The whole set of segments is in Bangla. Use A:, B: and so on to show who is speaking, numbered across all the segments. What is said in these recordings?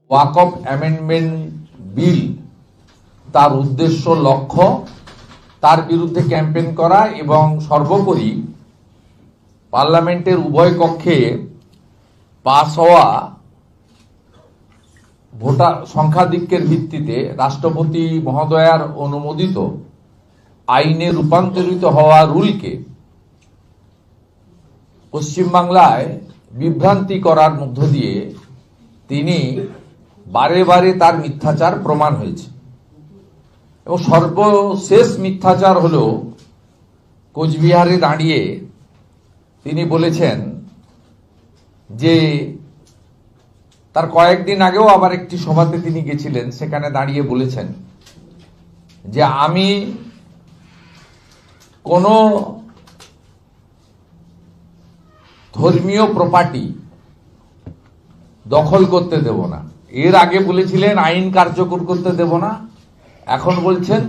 A: ওয়াকফ অ্যামেন্ডমেন্ট বিল তার উদ্দেশ্য লক্ষ্য তার বিরুদ্ধে ক্যাম্পেইন করা এবং সর্বোপরি পার্লামেন্টের উভয় কক্ষে পাস হওয়া ভোটার সংখ্যাধিক্যের ভিত্তিতে রাষ্ট্রপতি মহোদয়ার অনুমোদিত আইনে রূপান্তরিত হওয়া রুলকে পশ্চিমবাংলায় বিভ্রান্তি করার মধ্য দিয়ে তিনি বারে বারে তার মিথ্যাচার প্রমাণ হয়েছে এবং সর্বশেষ মিথ্যাচার হল কোচবিহারে দাঁড়িয়ে তিনি বলেছেন যে তার কয়েকদিন আগেও আবার একটি সভাতে তিনি গেছিলেন, সেখানে দাঁড়িয়ে বলেছেন যে আমি কোনো ধর্মীয় প্রপার্টি দখল করতে দেব না। এর আগে বলেছিলেন আইন কার্যকর করতে দেব না, এখন বলছেন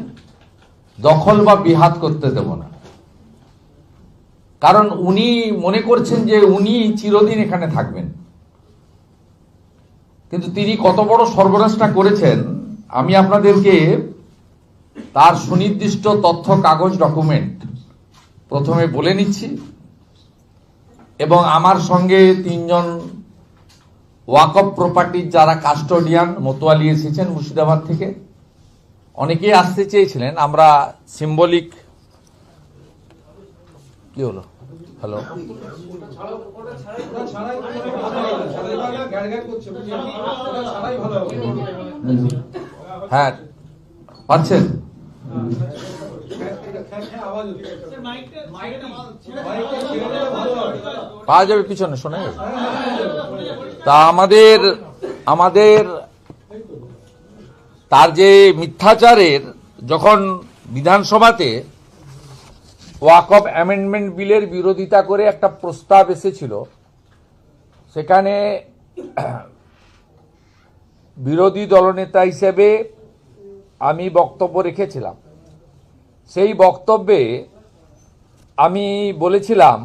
A: দখল বা বিহাত করতে দেব না। কারণ উনি মনে করছেন যে উনি চিরদিন এখানে থাকবেন, কিন্তু তিনি কত বড় সর্বনাশটা করেছেন আমি আপনাদেরকে তার সুনির্দিষ্ট তথ্য কাগজ ডকুমেন্ট প্রথমে বলে নিচ্ছি। এবং আমার সঙ্গে তিনজন ওয়াকফ প্রপার্টির যারা কাস্টোডিয়ান মতোয়ালি এসেছেন মুর্শিদাবাদ থেকে, অনেকেই আসতে চেয়েছিলেন। আমরা সিম্বলিক কি হলো হ্যালো হ্যাঁ পাচ্ছেন পাওয়া যাবে পিছনে শোনা যাবে। তা আমাদের তার যে মিথ্যাচারের যখন বিধানসভাতে ওয়াকফ অ্যামেন্ডমেন্ট বিলের বিরোধিতা করে একটা প্রস্তাব এসেছিল, সেখানে বিরোধী দলনেতা হিসেবে আমি বক্তব্য রেখেছিলাম। সেই বক্তব্যে আমি বলেছিলাম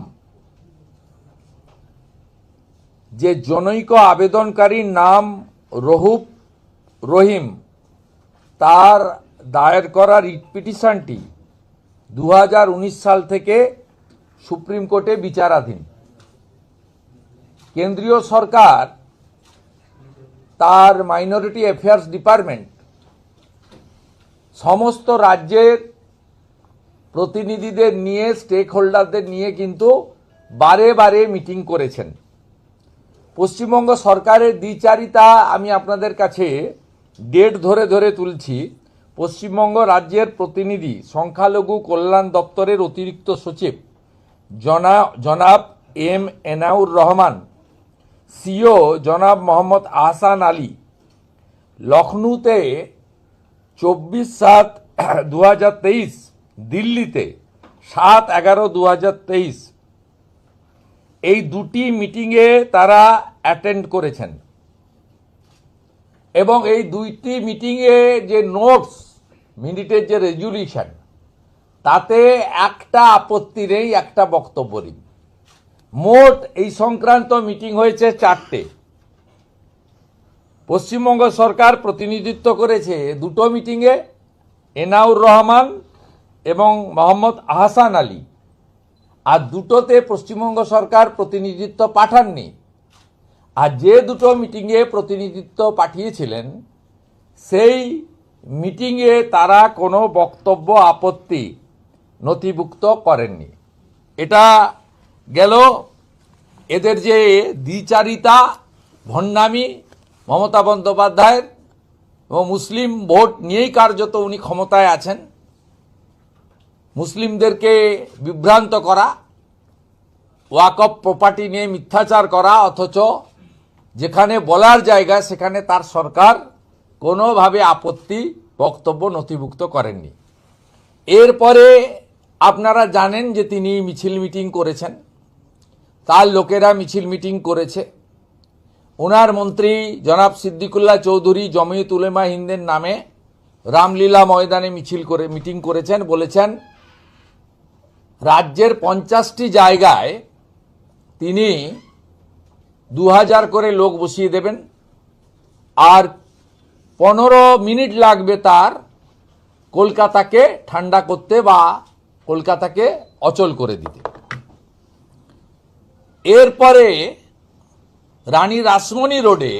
A: যে জনৈক আবেদনকারীর নাম রউফ রহিম, তার দায়ের করা রিট পিটিশনটি 2019 সাল থেকে সুপ্রিম কোর্টে বিচারাধীন। কেন্দ্রীয় সরকার তার মাইনরিটি অ্যাফেয়ার্স ডিপার্টমেন্ট সমস্ত রাজ্যের প্রতিনিধিদের নিয়ে, স্টেক হোল্ডারদের নিয়ে কিন্তু বারে বারে মিটিং করেছেন। পশ্চিমবঙ্গ সরকারের দ্বিচারিতা আমি আপনাদের কাছে ডেট ধরে ধরে তুলছি। পশ্চিমবঙ্গ রাজ্যের প্রতিনিধি সংখ্যালঘু কল্যাণ দপ্তরের অতিরিক্ত সচিব জনাব এম এনাউর রহমান, সিও জনাব মোহাম্মদ আহসান আলী, লখনউতে 24/7/2023, দিল্লিতে 7/11/2023 এই দুটি মিটিংয়ে তারা অ্যাটেন্ড করেছেন এবং এই দুইটি মিটিংয়ে যে নোটস, মিনিটের যে রেজুলিউশন, তাতে একটা আপত্তি নেই, একটা বক্তব্য নেই। মোট এই সংক্রান্ত মিটিং হয়েছে 4টে। পশ্চিমবঙ্গ সরকার প্রতিনিধিত্ব করেছে দুটো মিটিংয়ে, এনাউর রহমান এবং মোহাম্মদ আহসান আলী, আর দুটোতে পশ্চিমবঙ্গ সরকার প্রতিনিধিত্ব পাঠাননি। আর যে দুটো মিটিংয়ে প্রতিনিধিত্ব পাঠিয়েছিলেন সেই মিটিংয়ে তারা কোনো বক্তব্য আপত্তি নথিভুক্ত করেননি। এটা গেল এদের যে দ্বিচারিতা, ভণ্ডামি মমতা বন্দ্যোপাধ্যায়ের, এবং মুসলিম ভোট নিয়েই কার্যত উনি ক্ষমতায় আছেন। মুসলিমদেরকে বিভ্রান্ত করা, ওয়াকফ প্রপার্টি নিয়ে মিথ্যাচার করা, অথচ যেখানে বলার জায়গা সেখানে তার সরকার কোনোভাবে আপত্তি বক্তব্য নথিভুক্ত করেননি। এরপরে আপনারা জানেন যে তিনি মিছিল মিটিং করেছেন, তার লোকেরা মিছিল মিটিং করেছে। ওনার মন্ত্রী জনাব সিদ্দিকুল্লাহ চৌধুরী জমিয়ত উলেমা হিন্দের নামে রামলীলা ময়দানে মিটিং করেছেন। বলেছেন রাজ্যের 50টি জায়গায় তিনি 2000 করে লোক বসিয়ে দেবেন আর 15 মিনিট লাগবে তার কলকাতাকে ঠান্ডা করতে বা কলকাতাকে অচল করে দিতে। এরপরে রানী রাসমণি রোডে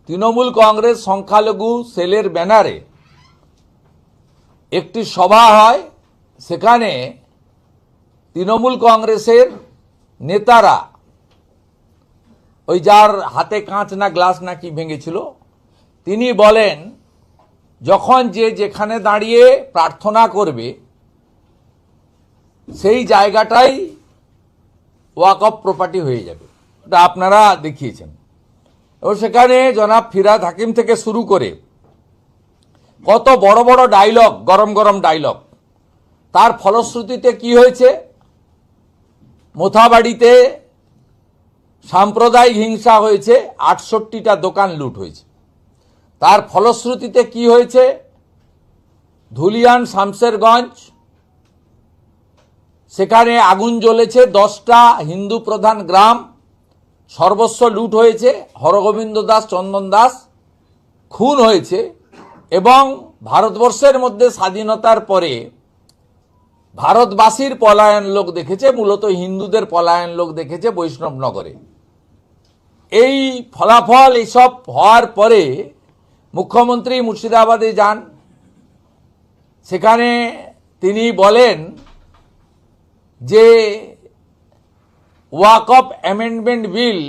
A: তৃণমূল কংগ্রেস সংখ্যালঘু সেলের ব্যানারে একটি সভা হয়। সেখানে তৃণমূল কংগ্রেসের নেতারা, ওই যার হাতে কাঁচ না গ্লাস না কি ভেঙেছিল, তিনি বলেন যখন যে যেখানে দাঁড়িয়ে প্রার্থনা করবে সেই জায়গাটাই ওয়াকফ প্রপার্টি হয়ে যাবে। এটা আপনারা দেখিয়েছেন। এবং সেখানে জনাব ফিরহাদ হাকিম থেকে শুরু করে কত বড় বড় ডায়লগ, গরম গরম ডায়লগ। তার ফলশ্রুতিতে কি হয়েছে? মোথাবাড়িতে সাম্প্রদায়িক হিংসা হয়েছে, 68টা দোকান লুট হয়েছে। তার ফলশ্রুতিতে কি হয়েছে? ধুলিয়ান শামশেরগঞ্জ, সেখানে আগুন জ্বলেছে, 10টা হিন্দু প্রধান গ্রাম, সর্বস্ব লুট হয়েছে, হরগোবিন্দ দাস, চন্দন দাস খুন হয়েছে। এবং ভারতবর্ষের মধ্যে স্বাধীনতার পরে ভারতবাসীর পলায়ন লোক দেখেছে, মূলত হিন্দুদের পলায়ন লোক দেখেছে বৈষ্ণবনগরে। এই ফলাফল এইসব হওয়ার পরে মুখ্যমন্ত্রী মুর্শিদাবাদে যান। সেখানে তিনি বলেন যে ওয়াকফ অ্যামেন্ডমেন্ট বিল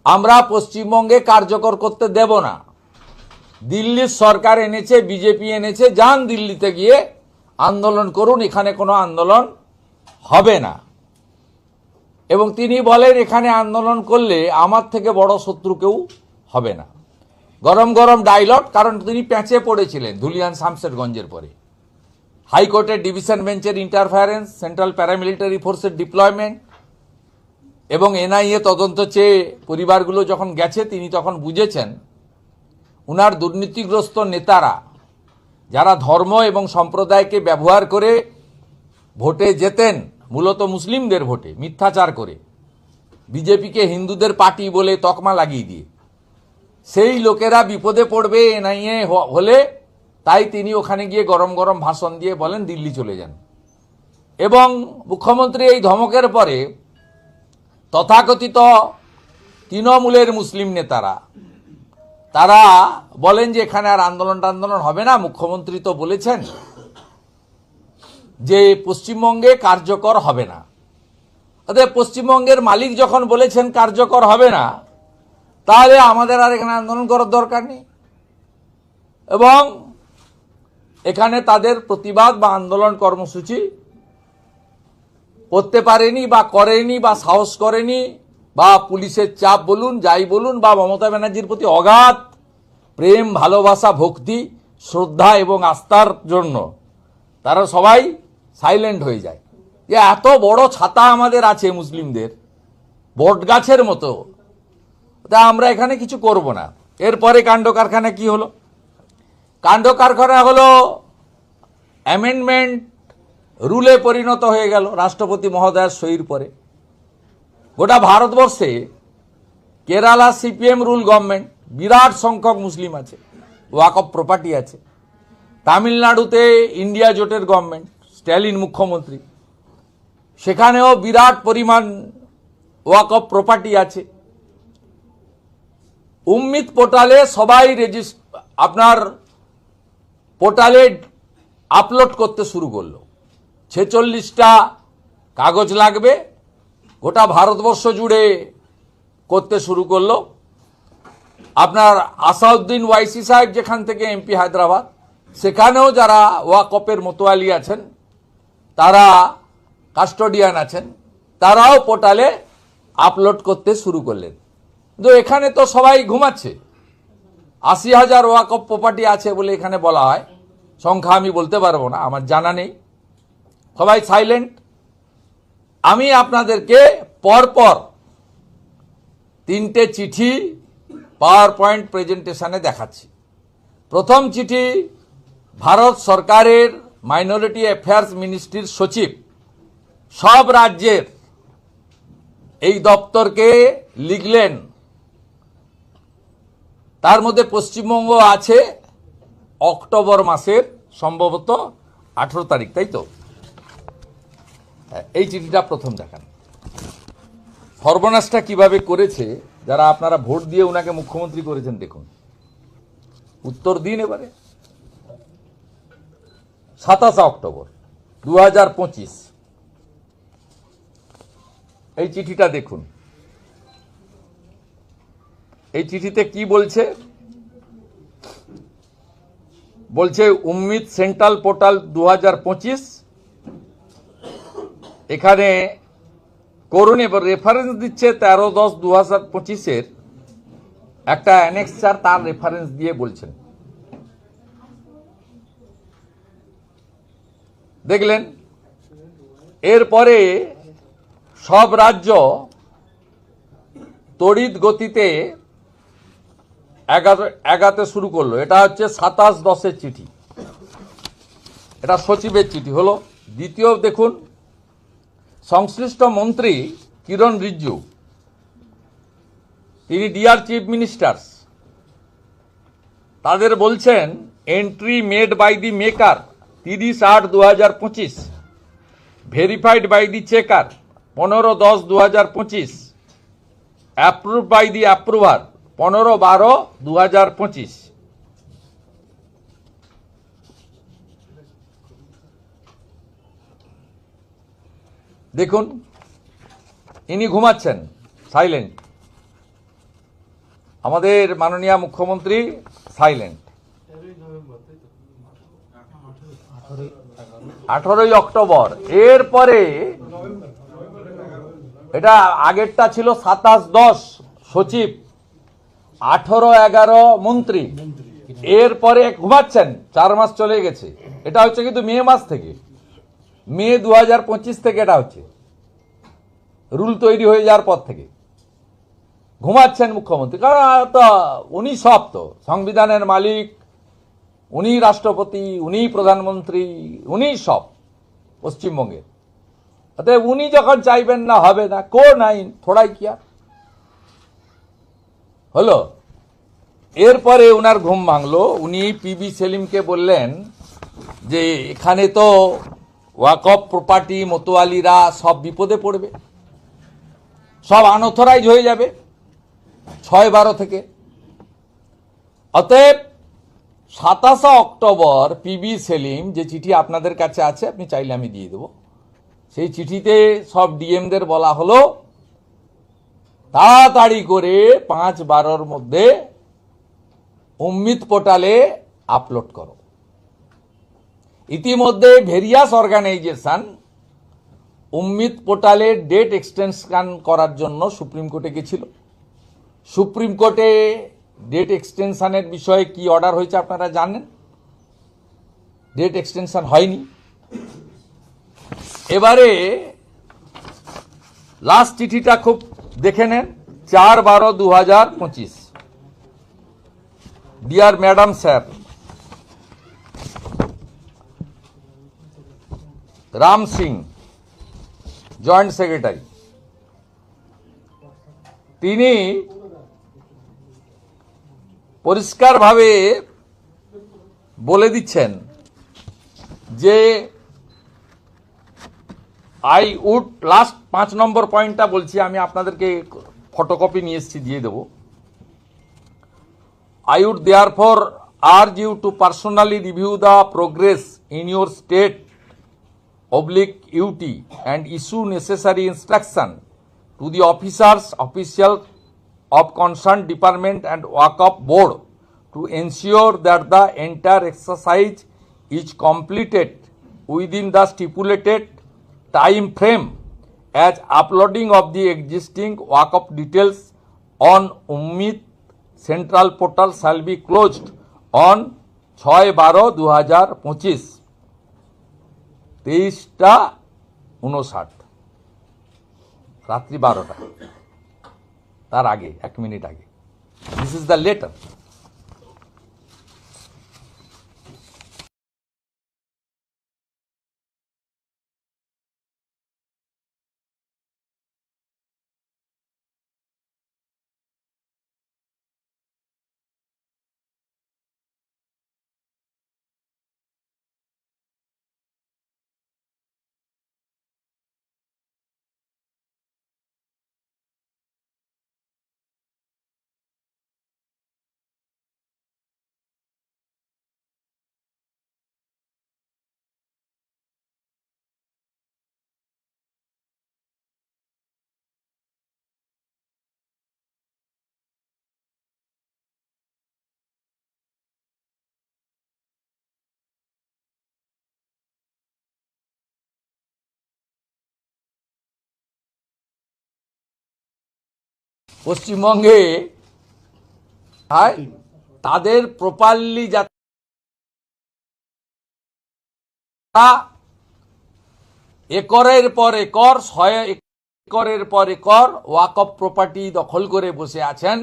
A: আমরা পশ্চিমবঙ্গে কার্যকর করতে দেব না। দিল্লির সরকার এনেছে, বিজেপি এনেছে, যান দিল্লিতে গিয়ে আন্দোলন করুন, এখানে কোনো আন্দোলন হবে না। এবং তিনি বলেন এখানে আন্দোলন করলে আমার থেকে বড় শত্রু কেউ হবে না। গরম গরম ডায়লগ, কারণ তিনি প্যাঁচে পড়েছিলেন ধুলিয়ান শামশেরগঞ্জের পরে। হাইকোর্টের ডিভিশন বেঞ্চের ইন্টারফারেন্স, সেন্ট্রাল প্যারামিলিটারি ফোর্সের ডিপ্লয়মেন্ট এবং এনআইএ তদন্ত চেয়ে পরিবারগুলো যখন গেছে, তিনি তখন বুঝেছেন উনার দুর্নীতিগ্রস্ত নেতারা, যারা ধর্ম এবং সম্প্রদায়কে ব্যবহার করে ভোটে জেতেন, মূলত মুসলিমদের ভোটে মিথ্যাচার করে, বিজেপিকে হিন্দুদের পার্টি বলে তকমা লাগিয়ে দিয়ে, সেই লোকেরা বিপদে পড়বে এনআইএ হলে। তাই তিনি ওখানে গিয়ে গরম গরম ভাষণ দিয়ে বলেন দিল্লি চলে যান। এবং মুখ্যমন্ত্রী এই ধমকের পরে তথাকথিত তৃণমূলের মুসলিম নেতারা তারা বলেন যে এখানে আর আন্দোলন হবে না, মুখ্যমন্ত্রী তো বলেছেন যে পশ্চিমবঙ্গে কার্যকর হবে না। অতএব পশ্চিমবঙ্গের মালিক যখন বলেছেন কার্যকর হবে না, তাহলে আমাদের আর এখানে আন্দোলন করার দরকার নেই। এবং এখানে তাদের প্রতিবাদ বা আন্দোলন কর্মসূচি করতে পারেনি বা করেনি বা সাহস করেনি, বা পুলিশের চাপ বলুন, যাই বলুন, বা মমতা ব্যানার্জির প্রতি অগাধ প্রেম, ভালোবাসা, ভক্তি, শ্রদ্ধা এবং আস্থার জন্য তারা সবাই সাইলেন্ট হয়ে যায়। যে এত বড় ছাতা আমাদের আছে মুসলিমদের, বট গাছের মতো, তা আমরা এখানে কিছু করব না। এরপরে কাণ্ড কারখানা কি হলো? কাণ্ড কারখানা হলো অ্যামেন্ডমেন্ট রুলে পরিণত হয়ে গেল রাষ্ট্রপতি মহোদয়ের সইর পরে। গোটা ভারতবর্ষে কেরালা সিপিএম রুল গভর্নমেন্ট, বিরাট সংখ্যক মুসলিম আছে, ওয়াকফ প্রপার্টি আছে। তামিলনাড়ুতে ইন্ডিয়া জোটের গভর্নমেন্ট, স্ট্যালিন মুখ্যমন্ত্রী, সেখানেও বিরাট পরিমাণ ওয়াকফ প্রপার্টি আছে। উম্মিদ পোর্টালে সবাই আপনার পোর্টালে আপলোড করতে শুরু করলো। 46টা কাগজ লাগবে, গোটা ভারতবর্ষ জুড়ে করতে শুরু করলো। আপনার আসাউদ্দিন ওয়াইসি সাহেব যেখান থেকে এমপি হায়দ্রাবাদ, সেখানেও যারা ওয়াকফের মোতোয়ালি আছেন, তারা কাস্টোডিয়ান আছেন, তারাও পোর্টালে আপলোড করতে শুরু করলেন। কিন্তু এখানে তো সবাই ঘুমাচ্ছে। 80,000 ওয়াকফ প্রপার্টি আছে বলে এখানে বলা হয়, সংখ্যা আমি বলতে পারবো না, আমার জানা নেই, সবাই সাইলেন্ট। আমি আপনাদেরকে পরপর 3টে চিঠি পাওয়ার পয়েন্ট প্রেজেন্টেশনে দেখাচ্ছি। প্রথম চিঠি ভারত সরকারের মাইনরিটি অ্যাফেয়ার্স মিনিস্ট্রির সচিব সব রাজ্যের এই দপ্তরকে লিখলেন তার মধ্যে পশ্চিমবঙ্গ আছে অক্টোবর মাসের সম্ভবত 18 তারিখ, তাই তো? এই চিঠিটা প্রথম দেখান। সর্বনাশটা কিভাবে করেছে যারা আপনারা ভোট দিয়ে উনাকে মুখ্যমন্ত্রী করেছেন, দেখুন। উত্তর দিন এবারে। 27 অক্টোবর 2025 এই চিঠিটা দেখুন। এই চিঠিতে কি বলছে? বলছে উম্মিদ সেন্ট্রাল পোর্টাল 2025, এখানে করুন। এবার রেফারেন্স দিচ্ছে 13/10/2025 একটা অ্যানেক্সার, তার রেফারেন্স দিয়ে বলছেন। দেখলেন? এরপরে সব রাজ্য তড়িৎ গতিতে এগাতে শুরু করলো। এটা হচ্ছে 27/10 চিঠি, এটা সচিবের চিঠি হলো। দ্বিতীয় দেখুন, সংশ্লিষ্ট মন্ত্রী কিরণ রিজিজু, তিনি ডিয়ার চিফ মিনিস্টার্স, তাদের বলছেন entry made by the maker 30/8/2025, verified by the checker 15/10/2025, approved by the approver 15/12/2025। দেখুন, ইনি ঘুমাচ্ছেন সাইলেন্ট, আমাদের মাননীয় মুখ্যমন্ত্রী সাইলেন্ট। 18 অক্টোবর। এরপরে এটা আগেরটা ছিল 27/10 সচিব, 18/11 মন্ত্রী। এরপরে ঘুমাচ্ছেন, 4 মাস চলে গেছে। এটা হচ্ছে কিন্তু মে মাস থেকে, মে 2025 থেকে এটা হচ্ছে, রুল তৈরি হয়ে যাওয়ার পর থেকে ঘুমাচ্ছেন মুখ্যমন্ত্রী। কারণ তো উনি সব, তো সংবিধানের মালিক উনি, রাষ্ট্রপতি উনি, প্রধানমন্ত্রী উনি সব পশ্চিমবঙ্গের। অতএব উনি যখন চাইবেন না হবে না, কোন আইন থোড়াই কিয়া হলো। এরপরে উনার ঘুম ভাঙলো। উনি পিবি সেলিমকে বললেন যে এখানে তো ওয়াকফ প্রপার্টি মতোয়ালিরা সব বিপদে পড়বে, সব আনঅথরাইজ হয়ে যাবে 6/12 থেকে। অতএব 27 অক্টোবর পিবি সেলিম, যে চিঠি আপনাদের কাছে আছে, আপনি চাইলে আমি দিয়ে দেব, সেই চিঠিতে সব ডিএমদের বলা হলো তাড়াতাড়ি করে 5/12 মধ্যে উম্মিদ পোর্টালে আপলোড করো। ইতিমধ্যে ভেরিয়াস অর্গানাইজেশন উম্মিদ পোর্টালে ডেট এক্সটেনশন করার জন্য সুপ্রিম কোর্টে গেছিল। সুপ্রিম কোর্টে ডেট এক্সটেনশনের বিষয়ে কি অর্ডার হয়েছে আপনারা জানেন। ডেট এক্সটেনশন হয়নি। এবারে লাস্ট চিঠিটা খুব দেখে নেন, 4/12/2025। Deer madam sir, Ram Singh joint secretary, তিনি পরিষ্কারভাবে বলে দিচ্ছেন যে আই উড, লাস্ট 5 নম্বর পয়েন্টটা বলছি আমি, আপনাদেরকে ফটোকপি নিয়ে এসেছি, দিয়ে দেব। I would therefore urge you to personally review the progress in your state/UT and issue necessary instruction to the officials of concerned department and Waqf board to ensure that the entire exercise is completed within the stipulated time frame, as uploading of the existing Waqf details on Ummid Central Portal shall be closed on 6/12/2025, 23:59 রাত্রি 12টা, তার আগে 1 মিনিট আগে। This is the letter. পশ্চিমবঙ্গে তাদের প্রপারলি যাতে একরের পর একর 100 একরের পর একর ওয়াকফ প্রপার্টি দখল করে বসে আছেন।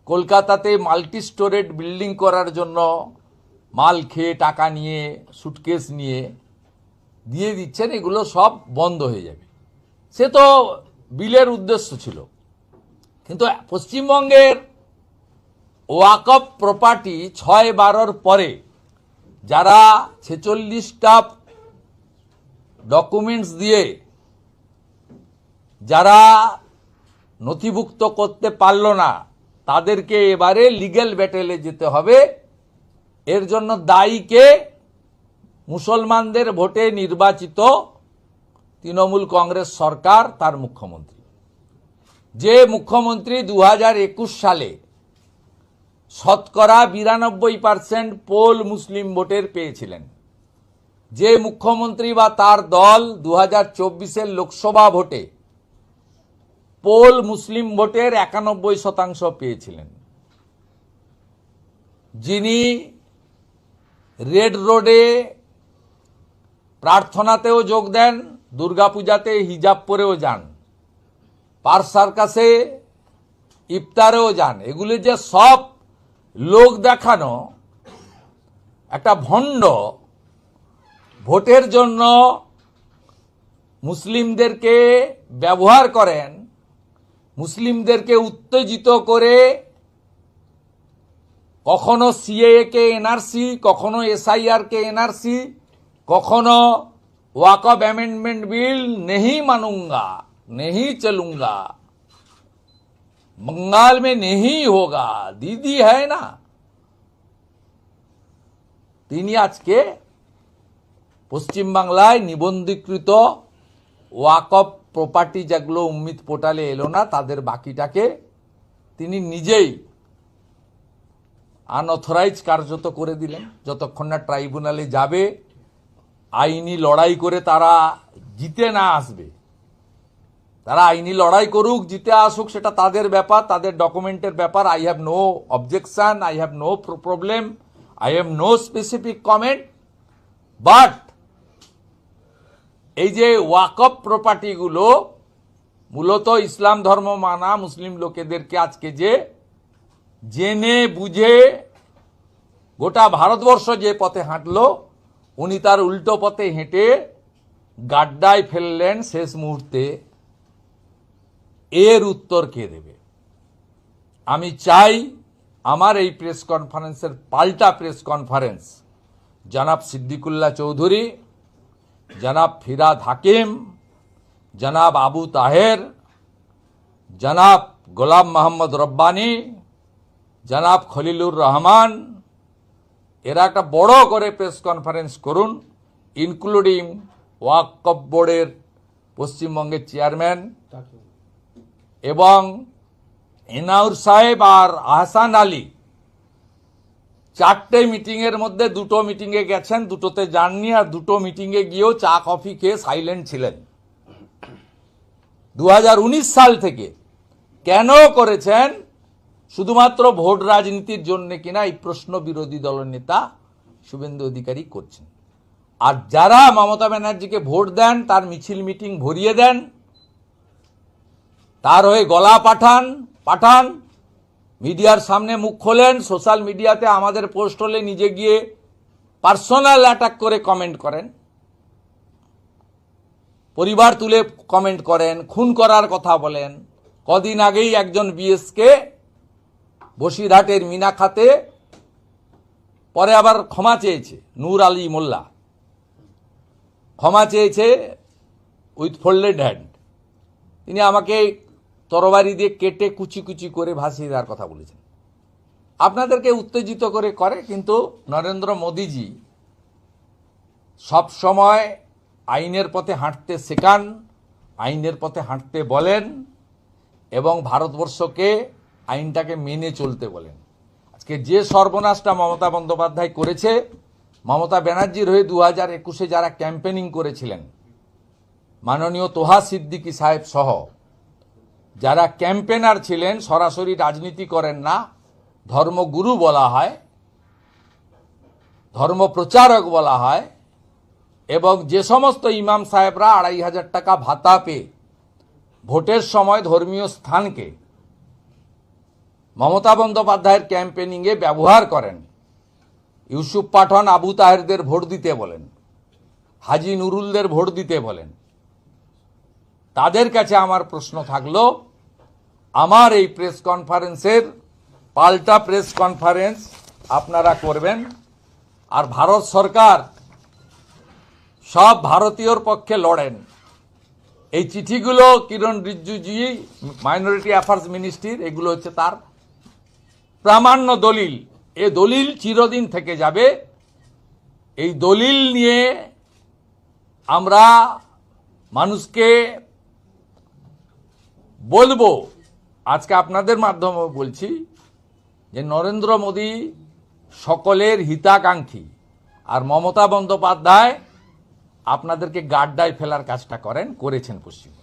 A: কলকাতাতে মাল্টি স্টোরেড বিল্ডিং করার জন্য মাল খেয়ে টাকা নিয়ে সুটকেস নিয়ে দিয়ে দিচ্ছেন, এগুলো সব বন্ধ হয়ে যাবে। সে তো বিলের উদ্দেশ্য ছিল, কিন্তু পশ্চিমবঙ্গের ওয়াকফ প্রপার্টি 6/12 পরে যারা 46টা ডকুমেন্টস দিয়ে যারা নথিভুক্ত করতে পারল না, তাদেরকে এবারে লিগ্যাল ব্যাটেলে যেতে হবে। এর জন্য দায়ীকে মুসলমানদের ভোটে নির্বাচিত তৃণমূল কংগ্রেস সরকার, তার মুখ্যমন্ত্রী। যে মুখ্যমন্ত্রী 2021 সালে শতকরা 92% পোল মুসলিম ভোটের পেয়েছিলেন, যে মুখ্যমন্ত্রী বা তার দল 2024-এর লোকসভা ভোটে পোল মুসলিম ভোটের 91% পেয়েছিলেন, যিনি রেড রোডে প্রার্থনাতেও যোগ দেন, দুর্গাপূজাতে হিজাব পরেও যান, পার সার্কাসে ইফতারেও যান, এগুলি যে সব লোক দেখানো একটা ভণ্ড, ভোটের জন্য মুসলিমদেরকে ব্যবহার করেন, মুসলিমদেরকে উত্তেজিত করে কখনো সিএএ কে এনআরসি, কখনো এসআইআর কে এনআরসি, কখনো ওয়াকফ অ্যামেন্ডমেंट बिल नहीं मानूंगा, नहीं चलूंगा, बंगाल में नहीं होगा, दीदी है ना। তিনি আজকে পশ্চিমবাংলায় নিবন্ধীকৃত ওয়াকফ প্রপার্টি যেগুলো উম্মিদ পোর্টালে এলো না, তাদের বাকিটাকে তিনি নিজেই আনঅথরাইজ কার্যত করে দিলেন। যতক্ষণ না ট্রাইব্যুনালে যাবে, আইনি লড়াই করে তারা জিতে না আসবে, তারা আইনি লড়াই করুক, জিতে আসুক, সেটা তাদের ব্যাপার, তাদের ডকুমেন্টের ব্যাপার। I have no objection, I have no problem, I have no specific comment. But এই যে ওয়াকফ প্রপার্টিগুলো মূলত ইসলাম ধর্ম মানা মুসলিম লোকেদেরকে আজকে যে জেনে বুঝে গোটা ভারতবর্ষ যে পথে হাঁটলো, উনি তার উল্টো পথে হেঁটে গাড্ডায় ফেললেন শেষ মুহূর্তে। এর উত্তর কে দেবে? আমি চাই আমার এই প্রেস কনফারেন্সের পাল্টা প্রেস কনফারেন্স জনাব সিদ্দিকুল্লাহ চৌধুরী, জনাব ফিরাদ হাকিম, জনাব আবু তাহের, জনাব গোলাম মোহাম্মদ রব্বানী, জনাব খলিলুর রহমান, এরা একটা বড় করে প্রেস কনফারেন্স করুন, ইনক্লুডিং ওয়াকফ বোর্ডের পশ্চিমবঙ্গের চেয়ারম্যান এবং এনাউর সাহেব আর আহসান আলী। 4টে মিটিংয়ের মধ্যে 2টো মিটিংয়ে গেছেন, 2টোতে যাননি, আর 2টো মিটিংয়ে গিয়েও চা কফি খেয়ে সাইলেন্ট ছিলেন। 2019 সাল থেকে কেন করেছেন? শুধুমাত্র ভোট রাজনীতির জন্য কিনা, এই প্রশ্ন বিরোধী দলের নেতা শুভেন্দু অধিকারী করছেন। আর যারা মমতা ব্যানার্জিকে ভোট দেন, তার মিছিল মিটিং ভরিয়ে দেন, তার হয়ে গলা পাঠান, মিডিয়ার সামনে মুখ খোলেন, সোশ্যাল মিডিয়াতে আমাদের পোস্ট হলে নিজে গিয়ে পার্সোনাল অ্যাটাক করে কমেন্ট করেন, পরিবার তুলে কমেন্ট করেন, খুন করার কথা বলেন। কদিন আগেই একজন বিএসকে বসিরহাটের মিনাখাতে, পরে আবার ক্ষমা চেয়েছে, নূর আলী মোল্লা ক্ষমা চেয়েছে উইথ ফোল্ডেড হ্যান্ড। তিনি আমাকে তরবারি দিয়ে কেটে কুচি কুচি করে ভাসিয়ে দেওয়ার কথা বলেছেন। আপনাদেরকে উত্তেজিত করে, কিন্তু নরেন্দ্র মোদীজি সব সময় আইনের পথে হাঁটতে শেখান, আইনের পথে হাঁটতে বলেন এবং ভারতবর্ষকে আইনটাকে মেনে চলতে বলেন। আজকে যে সর্বনাশটা মমতা বন্দ্যোপাধ্যায় করেছে, মমতা ব্যানার্জির হয়ে 2021-এ যারা ক্যাম্পেনিং করেছিলেন, মাননীয় তোহা সিদ্দিকী সাহেব সহ, যারা ক্যাম্পেনার ছিলেন, সরাসরি রাজনীতি করেন না, ধর্মগুরু বলা হয়, ধর্ম প্রচারক বলা হয়, এবং যে সমস্ত ইমাম সাহেবরা 2,500 টাকা ভাতা পেয়ে ভোটের সময় ধর্মীয় স্থানকে মমতা বন্দ্যোপাধ্যায়ের ক্যাম্পেনিংয়ে ব্যবহার করেন, ইউসুফ পাঠান আবু তাহেরদের ভোট দিতে বলেন, হাজি নুরুলদের ভোট দিতে বলেন, তাদের কাছে আমার প্রশ্ন থাকলো, আমার এই প্রেস কনফারেন্সের পাল্টা প্রেস কনফারেন্স আপনারা করবেন, আর ভারত সরকার সব ভারতীয়র পক্ষে লড়েন। এই চিঠিগুলো কিরণ রিজিজুজি, মাইনরিটি অ্যাফেয়ার্স মিনিস্ট্রির, এগুলো হচ্ছে তার প্রামাণ্য দলিল। এ দলিল চিরদিন থেকে যাবে। এই দলিল নিয়ে আমরা মানুষকে বলবো, আজকে আপনাদের মাধ্যমে বলছি যে নরেন্দ্র মোদী সকলের হিতাকাঙ্ক্ষী, আর মমতা বন্দ্যোপাধ্যায় আপনাদেরকে গাড্ডায় ফেলার কাজটা করেছেন পশ্চিমবঙ্গে।